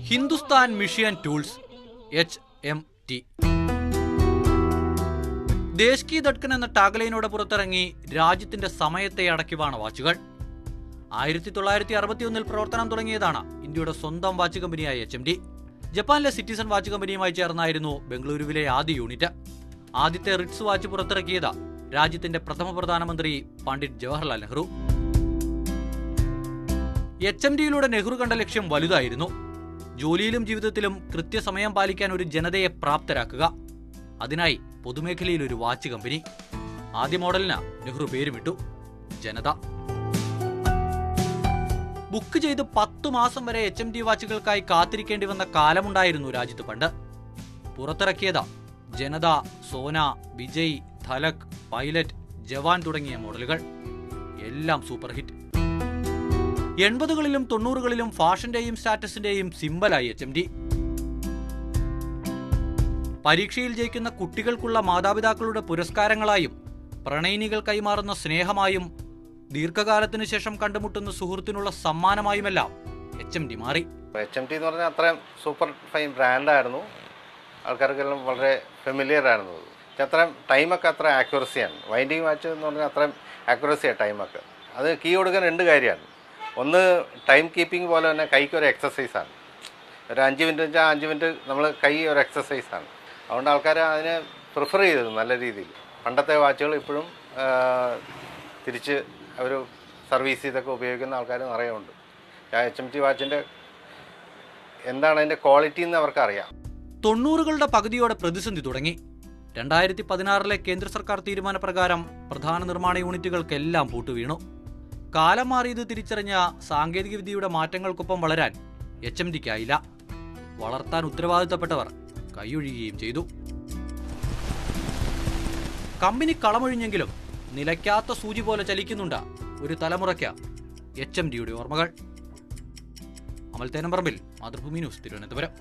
Hindustan mission tools HMT. ദേശ് കി ധഡ്കൻ എന്ന ടാഗ്ലൈനോടെ പുറത്തിറങ്ങി രാജ്യത്തിന്റെ സമയത്തെ അടക്കിവാണ് വാച്ചുകൾ. 1961 പ്രവർത്തനം തുടങ്ങിയതാണ് ഇന്ത്യയുടെ സ്വന്തം വാച്ച് കമ്പനിയായ HMT. ജപ്പാനിലെ സിറ്റിസൺ വാച്ച് കമ്പനിയുമായി ചേർന്നായിരുന്നു ബംഗളൂരുവിലെ ആദ്യ യൂണിറ്റ്. ആദ്യത്തെ റിറ്റ്സ് വാച്ച് പുറത്തിറക്കിയത് രാജ്യത്തിന്റെ പ്രഥമ പ്രധാനമന്ത്രി പണ്ഡിറ്റ് ജവഹർലാൽ നെഹ്റു. HMTയിലൂടെ നെഹ്റു കണ്ട ലക്ഷ്യം വലുതായിരുന്നു. ജോലിയിലും ജീവിതത്തിലും കൃത്യസമയം പാലിക്കാൻ ഒരു ജനതയെ പ്രാപ്തരാക്കുക. അതിനായി പൊതുമേഖലയിൽ ഒരു വാച്ച് കമ്പനി. ആദ്യ മോഡലിന് നെഹ്റു പേരുമിട്ടു ജനത. ബുക്ക് ചെയ്ത് 10 മാസം വരെ HMT വാച്ചുകൾക്കായി കാത്തിരിക്കേണ്ടി വന്ന കാലമുണ്ടായിരുന്നു രാജ്യത്ത് പണ്ട്. പുറത്തിറക്കിയത് ജനത, സോന, വിജയ്, ധലക്, പൈലറ്റ്, ജവാൻ തുടങ്ങിയ മോഡലുകൾ. എല്ലാം സൂപ്പർ ഹിറ്റ്. 80കളിലും 90കളിലും ഫാഷന്റെയും സ്റ്റാറ്റസിന്റെയും സിംബലായി HMT. പരീക്ഷയിൽ ജയിക്കുന്ന കുട്ടികൾക്കുള്ള മാതാപിതാക്കളുടെ പുരസ്കാരങ്ങളായും പ്രണയിനികൾ കൈമാറുന്ന സ്നേഹമായും ദീർഘകാലത്തിനു ശേഷം കണ്ടുമുട്ടുന്ന സുഹൃത്തിനുള്ള സമ്മാനമായുമെല്ലാം HMT മാറി. HMT എന്ന് പറഞ്ഞാൽ അത്രയും സൂപ്പർ ഫൈൻ ബ്രാൻഡായിരുന്നു. ആൾക്കാർക്കെല്ലാം വളരെ ഫെമിലിയർ ആയിരുന്നു. അത്രയും ടൈമൊക്കെ അത്ര ആക്യുറസിയാണ്. വൈൻഡിങ് വാച്ച് എന്ന് പറഞ്ഞാൽ അത്രയും ആക്യുറസിയാണ് ടൈമൊക്കെ. അത് കീ കൊടുക്കാൻ 2 കാര്യമാണ്. ഒന്ന്, ടൈം കീപ്പിംഗ് പോലെ തന്നെ കൈക്ക് ഒരു എക്സസൈസാണ്. ഒരു 5 മിനിറ്റ് വെച്ചാൽ 5 മിനിറ്റ് നമ്മൾ കൈ ഒരു എക്സസൈസാണ്. അതുകൊണ്ട് ആൾക്കാർ അതിനെ പ്രിഫർ ചെയ്തത് നല്ല രീതിയിൽ. പണ്ടത്തെ വാച്ചുകൾ ഇപ്പോഴും തിരിച്ച് അവർ സർവീസ് ചെയ്തൊക്കെ ഉപയോഗിക്കുന്ന ആൾക്കാർ നിറയെ ഉണ്ട്. HMT വാച്ചിൻ്റെ എന്താണ് അതിൻ്റെ ക്വാളിറ്റി എന്ന് അവർക്കറിയാം. 90കളുടെ പകുതിയോടെ പ്രതിസന്ധി തുടങ്ങി. 2016 കേന്ദ്ര സർക്കാർ തീരുമാനപ്രകാരം പ്രധാന നിർമ്മാണ യൂണിറ്റുകൾക്കെല്ലാം പൂട്ടുവീണു. കാലം മാറിയത് തിരിച്ചറിഞ്ഞ സാങ്കേതികവിദ്യയുടെ മാറ്റങ്ങൾക്കൊപ്പം വളരാൻ HMTക്കായില്ല. വളർത്താൻ ഉത്തരവാദിത്തപ്പെട്ടവർ കൈയൊഴിയുകയും ചെയ്തു. കമ്പനി കളമൊഴിഞ്ഞെങ്കിലും നിലയ്ക്കാത്ത സൂചി പോലെ ചലിക്കുന്നുണ്ട് ഒരു തലമുറയ്ക്ക് HMTയുടെ ഓർമ്മകൾ. അമൽ തേനമ്പറമ്പിൽ, മാതൃഭൂമി ന്യൂസ്, തിരുവനന്തപുരം.